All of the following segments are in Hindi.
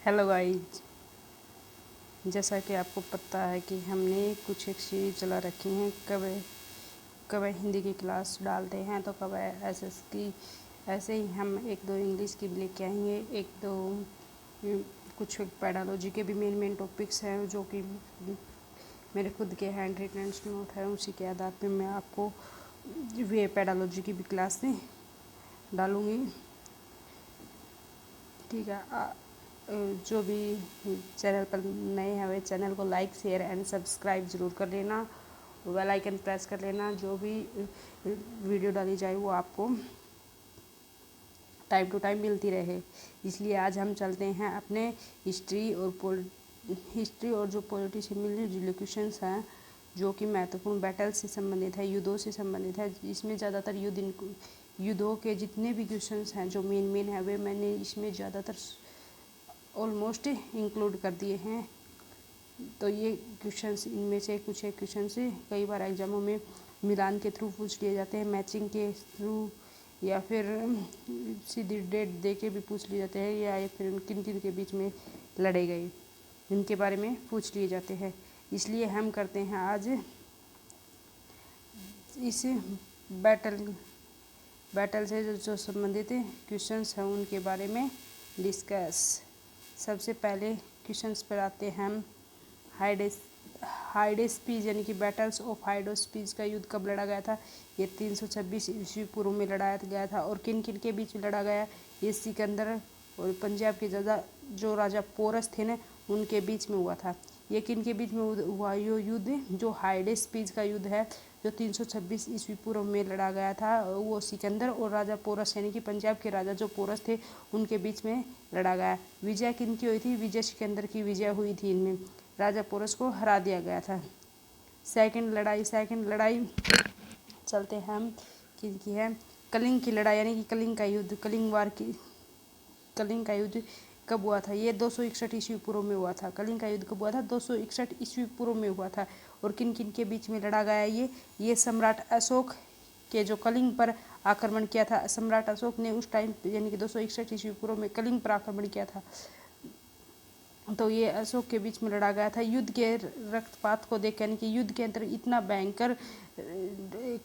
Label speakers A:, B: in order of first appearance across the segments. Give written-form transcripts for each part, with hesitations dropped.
A: हेलो गाइज, जैसा कि आपको पता है कि हमने कुछ एक सीरीज चला रखी हैं। कब हिंदी की क्लास डालते हैं तो कब एसएस की। ऐसे ही हम एक दो इंग्लिश की भी लेके आएंगे, एक दो कुछ पेडालॉजी के भी मेन टॉपिक्स हैं जो कि मेरे खुद के हैंड रिटन नोट है। उसी के आधार पे मैं आपको वे पेडालॉजी की भी क्लासें डालूँगी। ठीक है। जो भी चैनल पर नए हैं वे चैनल को लाइक शेयर एंड सब्सक्राइब ज़रूर कर लेना, बेल आइकन प्रेस कर लेना। जो भी वीडियो डाली जाए वो आपको टाइम टू टाइम मिलती रहे। इसलिए आज हम चलते हैं अपने हिस्ट्री और जो पॉलिटी से मिलने जुले क्वेश्चंस हैं जो कि महत्वपूर्ण बैटल से संबंधित है, युद्धों से संबंधित है। इसमें ज़्यादातर युद्धों के जितने भी क्वेश्चंस हैं जो मेन है वे मैंने इसमें ज़्यादातर ऑलमोस्ट इंक्लूड कर दिए हैं। तो ये क्वेश्चंस, इनमें से कुछ एक क्वेश्चन से कई बार एग्जामों में मिलान के थ्रू पूछ लिए जाते हैं, मैचिंग के थ्रू, या फिर सीधी डेट दे के भी पूछ लिए जाते हैं, या फिर किन किन के बीच में लड़े गए इनके बारे में पूछ लिए जाते हैं। इसलिए हम करते हैं आज इस बैटल से जो संबंधित क्वेश्चंस हैं उनके बारे में डिस्कस। सबसे पहले क्वेश्चंस पर आते हैं हम। हाइडेस्पीज यानी कि बैटल्स ऑफ हाइडेस्पीज का युद्ध कब लड़ा गया था? ये 326 ईस्वी पूर्व में लड़ाया गया था। और किन किन के बीच में लड़ा गया? ये सिकंदर और पंजाब के जो राजा पोरस थे ना, उनके बीच में हुआ था। ये किन के बीच में हुआ ये युद्ध? जो हाइडेस्पीज का युद्ध है जो 326 ईस्वी पूर्व में लड़ा गया था, वो सिकंदर और राजा पोरस यानी कि पंजाब के राजा जो पोरस थे उनके बीच में लड़ा गया। विजय किन की हुई थी? विजय सिकंदर की विजय हुई थी। इनमें राजा पोरस को हरा दिया गया था। सेकंड लड़ाई चलते हैं हम किनकी है? कलिंग की लड़ाई यानी कि कलिंग का युद्ध, कलिंग का युद्ध कब हुआ था? ये 261 ईस्वी पूर्व में हुआ था। कलिंग का युद्ध कब हुआ था? 261 ईस्वी पूर्व में हुआ था। और किन किन के बीच में लड़ा गया? ये सम्राट अशोक के जो कलिंग पर आक्रमण किया था, सम्राट अशोक ने उस टाइम यानी कि 261 ईस्वी पूर्व में कलिंग पर आक्रमण किया था। तो ये अशोक के बीच में लड़ा गया था। युद्ध के रक्तपात को देख यानी कि युद्ध के अंदर इतना भयंकर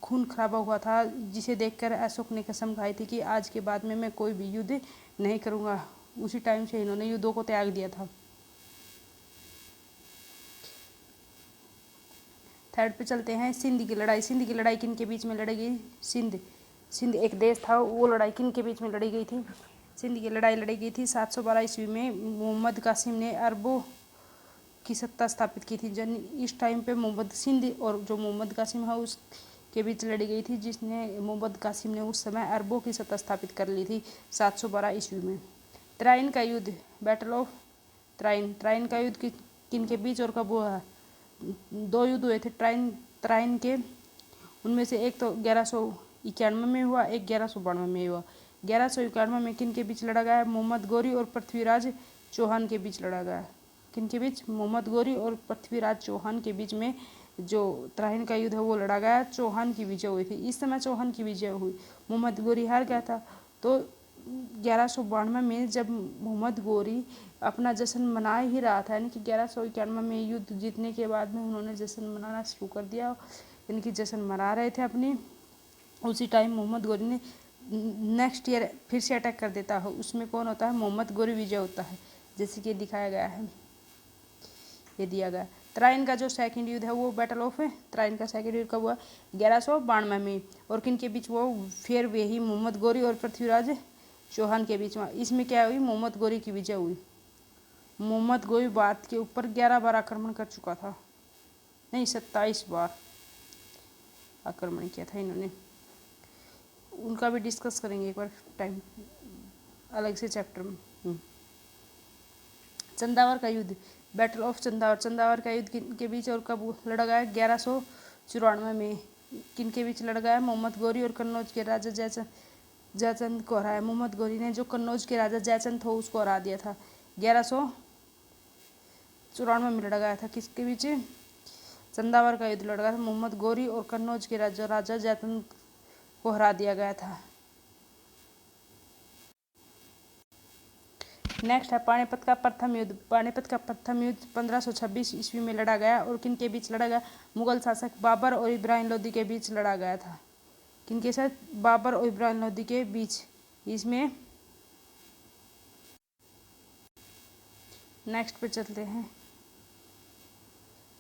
A: खून खराबा हुआ था जिसे देखकर अशोक ने कसम खाई थी कि आज के बाद में मैं कोई भी युद्ध नहीं करूँगा। उसी टाइम से इन्होंने युद्धों को त्याग दिया था। थर्ड पे चलते हैं सिंध की लड़ाई किन के बीच में लड़ी गई? सिंध एक देश था, वो लड़ाई किन के बीच में लड़ी गई थी? सिंध की लड़ाई लड़ी गई थी 712 ईस्वी में। मोहम्मद कासिम ने अरबों की सत्ता स्थापित की थी। जन इस टाइम पे सिंध और जो मोहम्मद कासिम है उसके बीच लड़ी गई थी, जिसने मोहम्मद कासिम ने उस समय अरबों की सत्ता स्थापित कर ली थी 712 ईस्वी में। त्राइन का युद्ध, बैटल ऑफ त्राइन का युद्ध किन के बीच और कब हुआ? दो युद्ध हुए थे त्राइन के। उनमें से एक तो 1191 में हुआ, एक 1192 में हुआ। 1191 में किन के बीच लड़ा गया? मोहम्मद गौरी और पृथ्वीराज चौहान के बीच लड़ा गया। किन के बीच? मोहम्मद गौरी और पृथ्वीराज चौहान के बीच में जो त्राइन का युद्ध है वो लड़ा गया। चौहान की विजय हुई थी। इस समय चौहान की विजय हुई, मोहम्मद गौरी हार गया था। तो 1192 में जब मोहम्मद गौरी अपना जश्न मना ही रहा था, यानी कि 1191 में युद्ध जीतने के बाद में उन्होंने जश्न मनाना शुरू कर दिया, यानी कि जश्न मना रहे थे अपनी। उसी टाइम मोहम्मद गौरी ने नेक्स्ट ईयर फिर से अटैक कर देता है। उसमें कौन होता है? मोहम्मद गौरी विजय होता है, जैसे कि दिखाया गया है, ये दिया गया। त्राइन का जो सेकंड युद्ध है वो बैटल ऑफ त्राइन का सेकंड युद्ध कब हुआ? 1192 में। और किन के बीच वो? फिर वही मोहम्मद गौरी और पृथ्वीराज चौहान के बीच में। इसमें क्या हुई? मोहम्मद गौरी की विजय हुई। मोहम्मद गौरी भारत के ऊपर 11 बार आक्रमण कर चुका था, नहीं 27 बार आक्रमण किया था इन्होंने। उनका भी डिस्कस करेंगे एक बार टाइम अलग से चैप्टर में। चंदावर का युद्ध, बैटल ऑफ चंदावर का युद्ध किन के बीच और कब लड़ा गया? 1194 में। किन के बीच लड़ा गया? मोहम्मद गौरी और कन्नौज के राजा जयचंद को हराया। मोहम्मद गौरी ने जो कन्नौज के राजा जयचंद था उसको हरा दिया था। 1194 में लड़ा गया था। किसके बीच? चंदावर का युद्ध लड़ा गया था। मोहम्मद गौरी और कन्नौज के राजा जयचंद को हरा दिया गया था। नेक्स्ट है पानीपत का प्रथम युद्ध। पानीपत का प्रथम युद्ध 1526 ईस्वी में लड़ा गया और किन के बीच लड़ा गया? मुगल शासक बाबर और इब्राहिम लोदी के बीच लड़ा गया था। किन के साथ? बाबर और इब्राहिम लोदी के बीच। इसमें नेक्स्ट पे चलते हैं,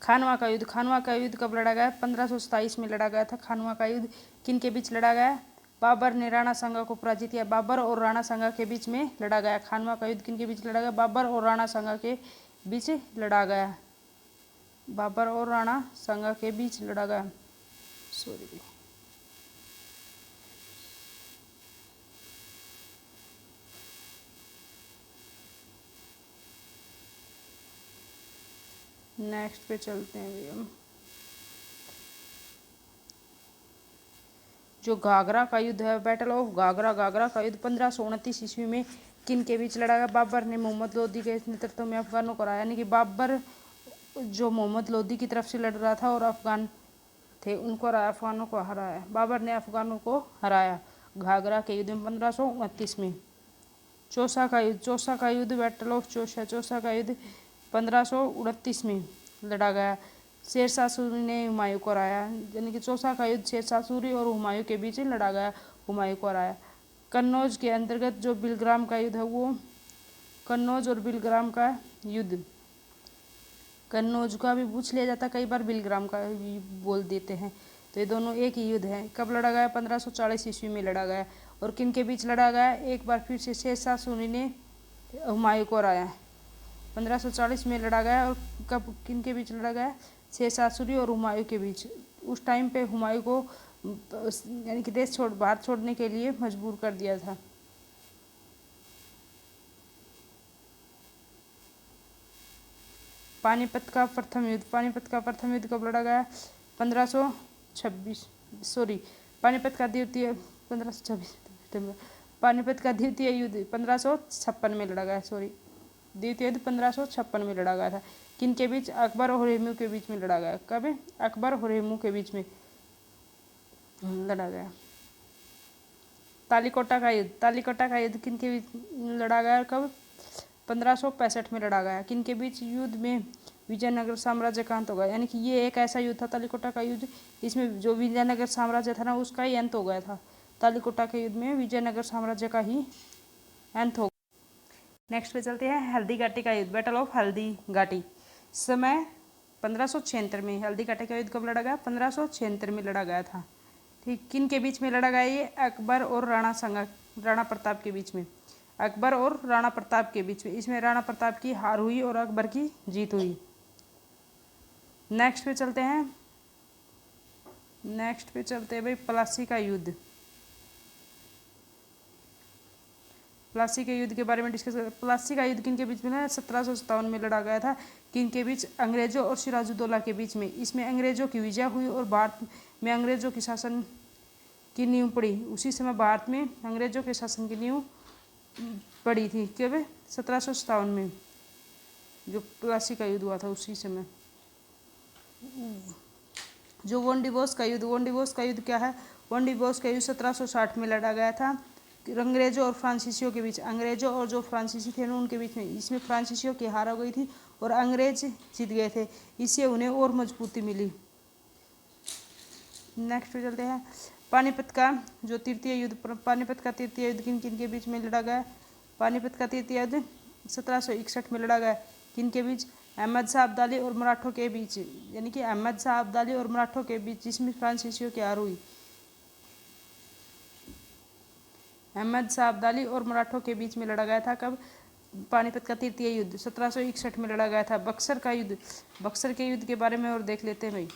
A: खानवा का युद्ध। खानवा का युद्ध कब लड़ा गया? 1527 में लड़ा गया था। खानवा का युद्ध किन के बीच लड़ा गया? बाबर ने राणा सांगा को पराजित किया। बाबर और राणा सांगा के बीच में लड़ा गया। खानवा का युद्ध किन के बीच लड़ा गया? बाबर और राणा सांगा के बीच लड़ा गया। बाबर और राणा सांगा के बीच लड़ा गया। सॉरी, नेक्स्ट पे चलते हैं हम। जो घाघरा का युद्ध है, बैटल ऑफ घाघरा। घाघरा का युद्ध 1529 ईस्वी में किन के बीच लड़ा गया? बाबर ने मोहम्मद लोदी के नेतृत्व में अफगानों को हराया। यानी कि बाबर जो मोहम्मद लोदी की तरफ से लड़ रहा था और अफगान थे उनको हराया, अफगानों को हराया। बाबर ने अफगानों को हराया घाघरा के युद्ध में 1529 में। चौसा का युद्ध। चौसा का युद्ध बैटल ऑफ चौसा। चौसा का युद्ध 1529 में लड़ा गया। शेरशाह सूरी ने हुमायूं को हराया। यानी कि चौसा का युद्ध शेरशाह सूरी और हुमायूं के बीच लड़ा गया, हुमायूं को हराया। कन्नौज के अंतर्गत जो बिलग्राम का युद्ध है वो कन्नौज और बिलग्राम का युद्ध, कन्नौज का भी पूछ लिया जाता है कई बार, बिलग्राम का भी बोल देते हैं, तो ये दोनों एक ही युद्ध है। कब लड़ा गया? 1540 ईस्वी में लड़ा गया। और किन के बीच लड़ा गया? एक बार फिर से शेरशाह सूरी ने हुमायूं को हराया। 1540 में लड़ा गया। और कब किन के बीच लड़ा गया? शेरशाह सूरी और हुमायूं के बीच। उस टाइम पे हुमायूं को यानी कि देश भारत छोड़ने के लिए मजबूर कर दिया था। पानीपत का प्रथम युद्ध। पानीपत का प्रथम युद्ध कब लड़ा गया? 1526 सॉरी पानीपत का द्वितीय 1526 पानीपत का द्वितीय युद्ध 1556 में लड़ा गया। सॉरी द्वितीय युद्ध 1556 में लड़ा गया था। किन के बीच? अकबर और हुमायूं के बीच में लड़ा गया। कब? अकबर और हुमायूं के बीच में लड़ा गया। तालीकोटा का युद्ध। तालीकोटा का युद्ध किन के बीच लड़ा गया? कब? 1565 में लड़ा गया। किन के बीच? युद्ध में विजयनगर साम्राज्य का अंत हो गया। यानी कि ये एक ऐसा युद्ध था तालीकोटा का युद्ध, इसमें जो विजयनगर साम्राज्य था ना उसका ही अंत हो गया था। तालीकोटा के युद्ध में विजयनगर साम्राज्य का ही अंत हो गया। नेक्स्ट पे चलते हैं, हल्दी घाटी का युद्ध। Battle of Haldi Ghati. समय 1576 में। हल्दी घाटी का युद्ध कब लड़ा गया? 1576 में लड़ा गया था। ठीक, किन के बीच में लड़ा गया? ये अकबर और राणा प्रताप के बीच में। अकबर और राणा प्रताप के बीच में। इसमें राणा प्रताप की हार हुई और अकबर की जीत हुई। नेक्स्ट पे चलते हैं भाई प्लासी का युद्ध। प्लासी के युद्ध के बारे में डिस्कस करते हैं। प्लासी का युद्ध किन के बीच में ना 1757 में लड़ा गया था। किन के बीच? अंग्रेजों और सिराजुद्दौला के बीच में। इसमें अंग्रेजों की विजय हुई और भारत में अंग्रेजों की शासन की नींव पड़ी। उसी समय भारत में अंग्रेजों के शासन की नींव पड़ी थी। कब? 1757 में जो प्लासी का युद्ध हुआ था उसी समय। जो वोंडिबोस का युद्ध। वोंडिबोस का युद्ध क्या है? वोंडिबोस का युद्ध 1760 में लड़ा गया था अंग्रेजों और फ्रांसीसियों के बीच। अंग्रेजों और जो फ्रांसीसी थे उनके बीच में। इसमें फ्रांसीसियों की हार हो गई थी और अंग्रेज जीत गए थे। इससे उन्हें और मजबूती मिली। नेक्स्ट पे चलते हैं, पानीपत का जो तृतीय युद्ध। पानीपत का तृतीय युद्ध किन किन के बीच में लड़ा गया? पानीपत का तृतीय युद्ध 1761 में लड़ा गया। किन के बीच? अहमद शाह अब्दाली और मराठों के बीच। यानी कि अहमद शाह अब्दाली और मराठों के बीच, जिसमें फ्रांसीसियों की हार हुई। अहमद शाह अब्दाली और मराठों के बीच में लड़ा गया था। कब? पानीपत का तृतीय युद्ध 1761 में लड़ा गया था। बक्सर का युद्ध। बक्सर के युद्ध के बारे में और देख लेते हैं भाई।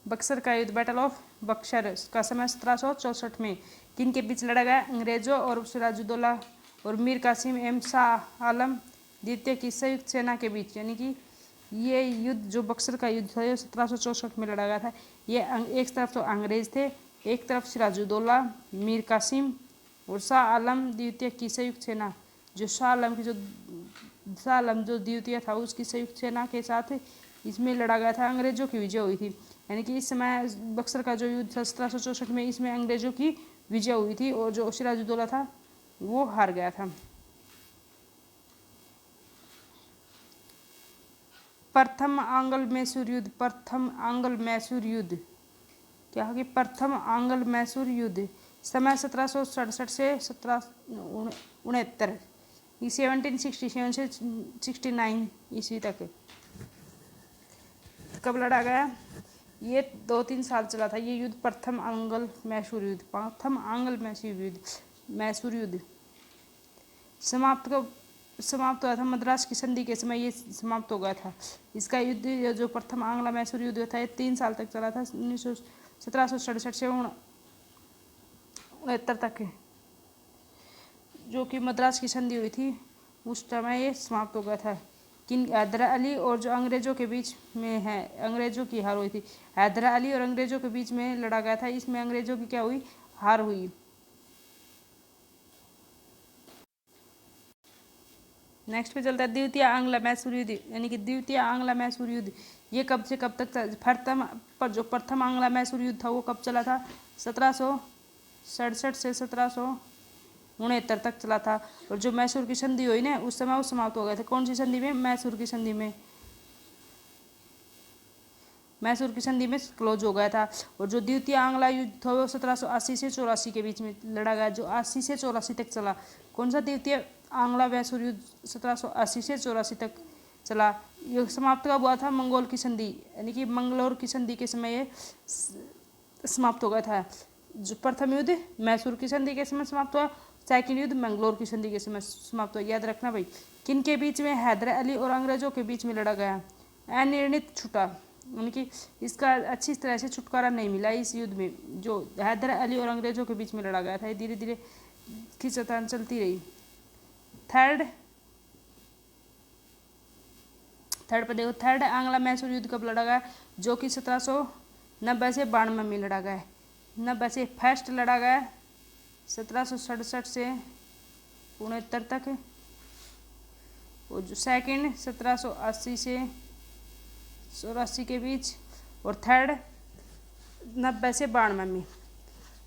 A: बक्सर का युद्ध। बैटल ऑफ बक्सर का समय 1764 में। किन के बीच लड़ा गया? अंग्रेजों और सिराजुद्दौला और मीर कासिम एवं शाह आलम द्वितीय की संयुक्त सेना के बीच। यानी कि ये युद्ध जो बक्सर का युद्ध था ये 1764 में लड़ा गया था। ये एक तरफ तो अंग्रेज थे, एक तरफ सिराजुद्दौला, मीर कासिम और शाह आलम द्वितीय की संयुक्त सेना। जो शाह आलम जो द्वितीय था उसकी संयुक्त सेना के साथ इसमें लड़ा गया था। अंग्रेजों की विजय हुई थी। यानी कि इस समय बक्सर का जो युद्ध था 1764 में, इसमें अंग्रेजों की विजय हुई थी और जो सिराजुद्दौला था वो हार गया था। प्रथम आंग्ल मैसूर युद्ध, प्रथम आंग्ल मैसूर युद्ध क्या होगी? प्रथम आंग्ल मैसूर युद्ध, समय 1767 से 1769, 1767 से 69 ईस्वी तक कब लड़ा गया? ये 2-3 साल चला था ये युद्ध, प्रथम आंग्ल मैसूर युद्ध, प्रथम आंग्ल मैसूर युद्ध। समाप्त हुआ था मद्रास की संधि के समय, ये समाप्त हो गया था। इसका युद्ध जो प्रथम आंग्ल मैसूर युद्ध था ये 3 साल तक चला था, 1767 से 69 तक, जो कि मद्रास की संधि हुई थी उस समय ये समाप्त हो गया था। हैदर अली और जो अंग्रेजों के बीच में है, अंग्रेजों की हार हुई थी। हैदर अली और अंग्रेजों के बीच में लड़ा गया था, इसमें अंग्रेजों की क्या हुई? हार हुई। नेक्स्ट पे चलता है द्वितीय आंग्ल मैसूर युद्ध, यानी कि द्वितीय आंग्ल मैसूर युद्ध ये कब से कब तक? प्रथम आंग्ल मैसूर युद्ध था वो कब चला था? 1767 से 1769 तक चला था। और जो मैसूर की संधि हुई ना उस समय वो समाप्त हो गए थे। कौन सी संधि में? मैसूर की संधि में, मैसूर की संधि में क्लोज हो गया था। और जो द्वितीय आंग्ल युद्ध था वो 1780 से 84 के बीच में लड़ा गया, जो 80 से 84 तक चला। कौन सा द्वितीय आंग्ल मैसूर युद्ध? 1780 से 84 तक चला। ये समाप्त कब हुआ था? मंगोल की संधि, यानी कि मंगलोर की संधि के समय ये समाप्त हो गया था। जो प्रथम युद्ध मैसूर की संधि के समय समाप्त हुआ, सेकंड युद्ध मंगलोर की संधि के समय समाप्त हुआ। याद रखना भाई। किन के बीच में? हैदर अली और अंग्रेजों के बीच में लड़ा गया। अनिर्णित छूटा, यानी कि इसका अच्छी तरह से छुटकारा नहीं मिला इस युद्ध में, जो हैदर अली और अंग्रेजों के बीच में लड़ा गया था। ये धीरे धीरे खींचतान चलती रही। थर्ड पर देखो, थर्ड आंग्ल मैसूर युद्ध कब लड़ा गया? जो कि 1790 से 92 में लड़ा गया। 90 से फर्स्ट लड़ा गया 1767 से 69 तक, और जो सेकंड 1780 से 84 के बीच, और थर्ड 90 से 92 में।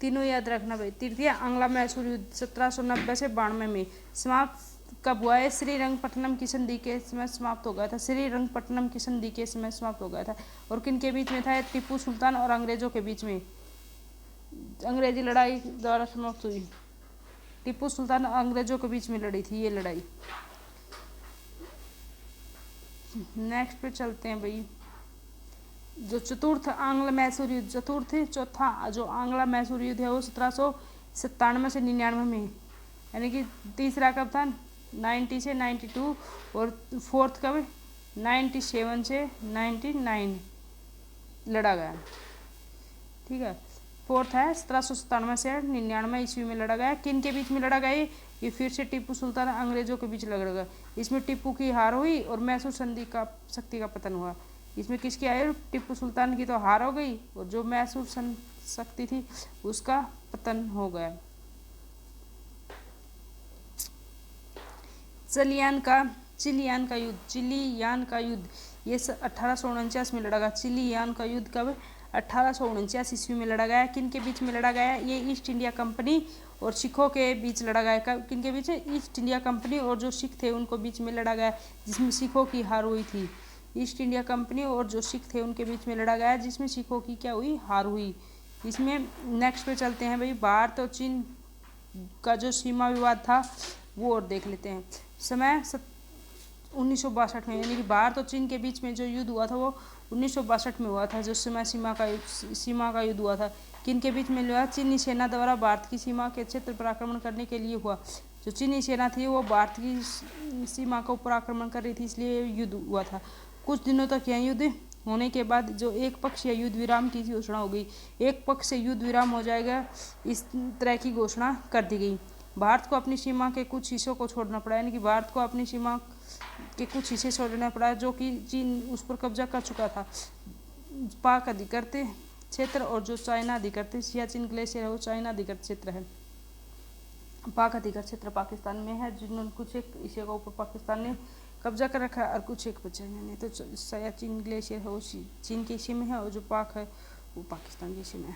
A: तीनों याद रखना भाई। तृतीय आंग्ल मैसूर युद्ध 1790 से 92 में समाप्त कब हुआ है? श्रीरंगपट्टनम की संधि के समय समाप्त हो गया था। श्रीरंगपट्टनम की संधि के समय समाप्त हो गया था। और किन के बीच में था? टीपू सुल्तान और अंग्रेजों के बीच में अंग्रेजी लड़ाई द्वारा समाप्त हुई। टीपू सुल्तान और अंग्रेजों के बीच में लड़ी थी ये लड़ाई। नेक्स्ट पे चलते हैं भाई। जो चतुर्थ आंग्ल मैसूर युद्ध, चौथा जो आंग्ल मैसूर युद्ध है वो 1797 से 99 में, यानी कि तीसरा कब था? 90 से 92, और फोर्थ कब? 97 से 99 लड़ा गया। ठीक है, फोर्थ है 1797 से 99 ईस्वी में लड़ा गया। किन के बीच में लड़ा गया? ये फिर से टीपू सुल्तान अंग्रेजों के बीच लड़ा गया। इसमें टीपू की हार हुई और मैसूर संधि का शक्ति का पतन हुआ। इसमें किसकी आई? टीपू सुल्तान की तो हार हो गई और जो मैसूर शक्ति थी उसका पतन हो गया। चिलियन का युद्ध ये 1849 में लड़ा गया। चिलियन का युद्ध कब? 1849 ईस्वी में लड़ा गया। किन के बीच में लड़ा गया? ये ईस्ट इंडिया कंपनी और सिखों के बीच लड़ा गया। किन के बीच? ईस्ट इंडिया कंपनी और जो सिख थे उनको बीच में लड़ा गया, जिसमें सिखों की हार हुई थी। ईस्ट इंडिया कंपनी और जो सिख थे उनके बीच में लड़ा गया, जिसमें सिखों की क्या हुई? हार हुई। इसमें नेक्स्ट पे चलते हैं भाई। भारत और चीन का जो सीमा विवाद था वो और देख लेते हैं। समय 1962 में, यानी कि भारत और चीन के बीच में जो युद्ध हुआ था वो 1962 में हुआ था, जो सीमा का युद्ध हुआ था। किन के बीच में हुआ? चीनी सेना द्वारा भारत की सीमा के क्षेत्र पर आक्रमण करने के लिए हुआ। जो चीनी सेना थी वो भारत की सीमा के ऊपर आक्रमण कर रही थी, इसलिए युद्ध हुआ था। कुछ दिनों तक यह युद्ध होने के बाद जो एक पक्ष या युद्ध विराम की घोषणा हो गई। एक पक्ष से युद्ध विराम हो जाएगा, इस तरह की घोषणा कर दी गई। भारत को अपनी सीमा के कुछ हिस्सों को छोड़ना पड़ा, यानी कि भारत को अपनी सीमा के कुछ हिस्से छोड़ना पड़ा, जो कि चीन उस पर कब्जा कर चुका था। पाक अधिकृत क्षेत्र और जो चाइना अधिकृत सियाचिन ग्लेशियर है वो चाइना अधिकृत क्षेत्र है। पाक अधिकृत क्षेत्र पाकिस्तान में है, जिन्होंने कुछ एक हिस्से का ऊपर पाकिस्तान ने कब्जा कर रखा है और कुछ एक बचा नहीं तो सियाचिन ग्लेशियर है वो चीन के हिस्से में है और जो पाक है वो पाकिस्तान के हिस्से में है।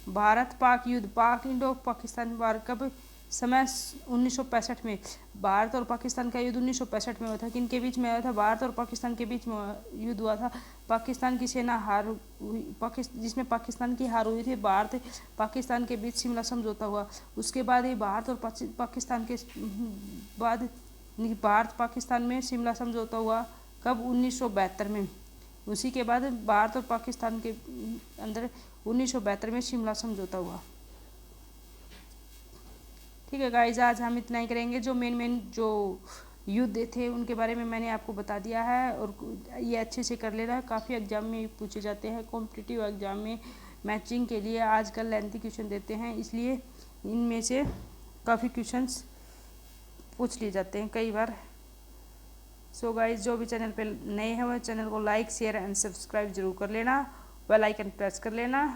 A: भारत पाक युद्ध, पाक इंडो पाकिस्तान वार कब समय 1965 में। भारत और पाकिस्तान का युद्ध 1965 में हुआ था। किन के बीच में हुआ था? भारत और पाकिस्तान के बीच में युद्ध हुआ था। पाकिस्तान की सेना हार हुई, जिसमें पाकिस्तान की हार हुई थी। भारत पाकिस्तान के बीच शिमला समझौता हुआ। उसके बाद ही भारत और पाकिस्तान के बाद भारत पाकिस्तान में शिमला समझौता हुआ कब? 1972 में। उसी के बाद भारत और पाकिस्तान के अंदर 1972 में शिमला समझौता हुआ। ठीक है गाइज, आज हम इतना ही करेंगे। जो मेन जो युद्ध थे उनके बारे में मैंने आपको बता दिया है और ये अच्छे से कर लेना। काफ़ी एग्जाम में पूछे जाते हैं, कॉम्पिटिटिव एग्जाम में मैचिंग के लिए आजकल लेंथी क्वेश्चन देते हैं, इसलिए इनमें से काफ़ी क्वेश्चंस पूछ लिए जाते हैं कई बार। सो गाइज, जो भी चैनल पे नए हैं वह चैनल को लाइक शेयर एंड सब्सक्राइब जरूर कर लेना, बेल आइकन प्रेस कर लेना।